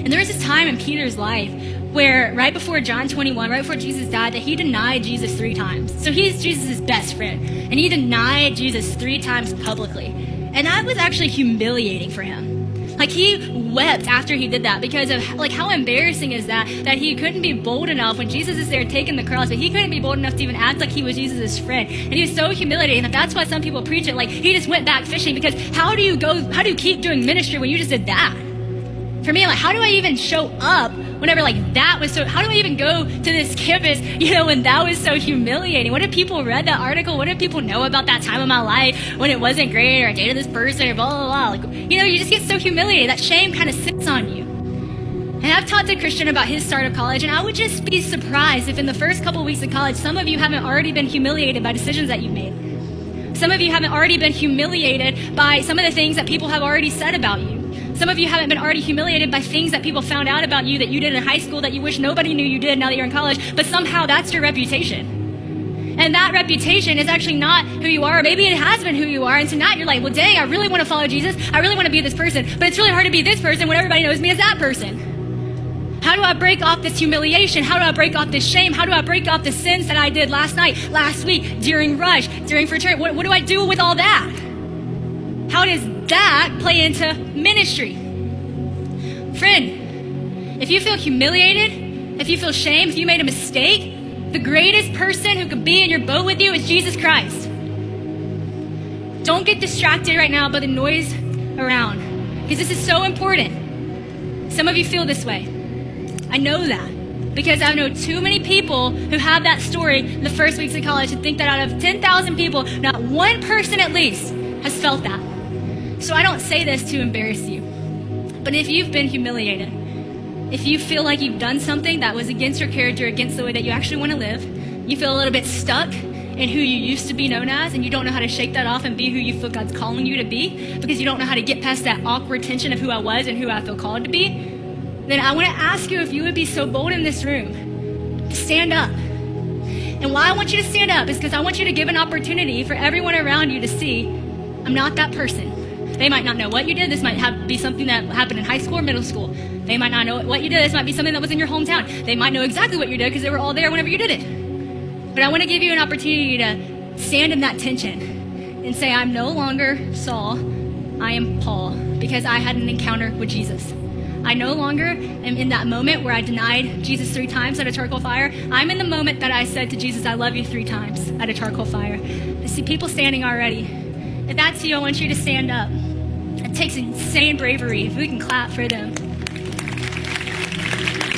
And there was this time in Peter's life where right before John 21, right before Jesus died, that he denied Jesus 3 times. So he's Jesus' best friend, and he denied Jesus 3 times publicly. And that was actually humiliating for him. Like, he wept after he did that because of, like, how embarrassing is that he couldn't be bold enough when Jesus is there taking the cross, but he couldn't be bold enough to even act like he was Jesus' friend. And he was so humiliating that's why some people preach it like he just went back fishing, because how do you keep doing ministry when you just did that? For me, like, how do I even show up whenever, like, that was so, how do I even go to this campus, when that was so humiliating? What if people read that article? What if people know about that time of my life when it wasn't great, or I dated this person, or blah, blah, blah? Like, you just get so humiliated. That shame kind of sits on you. And I've talked to Christian about his start of college, and I would just be surprised if in the first couple of weeks of college, some of you haven't already been humiliated by decisions that you've made. Some of you haven't already been humiliated by some of the things that people have already said about you. Some of you haven't been already humiliated by things that people found out about you that you did in high school that you wish nobody knew you did now that you're in college, but somehow that's your reputation. And that reputation is actually not who you are. Maybe it has been who you are, and so now you're like, well, dang, I really want to follow Jesus. I really want to be this person, but it's really hard to be this person when everybody knows me as that person. How do I break off this humiliation? How do I break off this shame? How do I break off the sins that I did last night, last week, during Rush, during fraternity? What do I do with all that? How does that play into ministry? Friend, if you feel humiliated, if you feel shame, if you made a mistake, the greatest person who could be in your boat with you is Jesus Christ. Don't get distracted right now by the noise around, because this is so important. Some of you feel this way. I know that because I know too many people who have that story in the first weeks of college, and think that out of 10,000 people, not one person at least has felt that. So I don't say this to embarrass you, but if you've been humiliated, if you feel like you've done something that was against your character, against the way that you actually want to live, you feel a little bit stuck in who you used to be known as, and you don't know how to shake that off and be who you feel God's calling you to be, because you don't know how to get past that awkward tension of who I was and who I feel called to be, then I want to ask you if you would be so bold in this room to stand up. And why I want you to stand up is because I want you to give an opportunity for everyone around you to see, I'm not that person. They might not know what you did. This might be something that happened in high school or middle school. They might not know what you did. This might be something that was in your hometown. They might know exactly what you did because they were all there whenever you did it. But I want to give you an opportunity to stand in that tension and say, I'm no longer Saul, I am Paul, because I had an encounter with Jesus. I no longer am in that moment where I denied Jesus 3 times at a charcoal fire. I'm in the moment that I said to Jesus, I love you 3 times at a charcoal fire. I see people standing already. If that's you, I want you to stand up. It takes insane bravery. If we can clap for them.